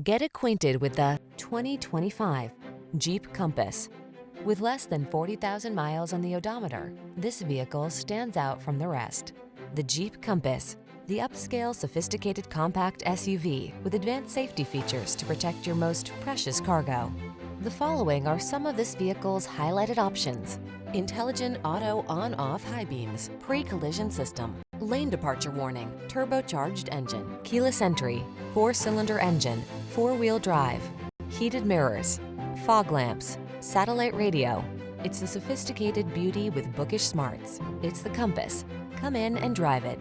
Get acquainted with the 2025 Jeep Compass. With less than 40,000 miles on the odometer, this vehicle stands out from the rest. The Jeep Compass, the upscale, sophisticated compact SUV with advanced safety features to protect your most precious cargo. The following are some of this vehicle's highlighted options: intelligent auto on-off high beams, pre-collision system, lane departure warning, turbocharged engine, keyless entry, 4-cylinder engine, 4-wheel drive, heated mirrors, fog lamps, satellite radio. It's the sophisticated beauty with bookish smarts. It's the Compass. Come in and drive it.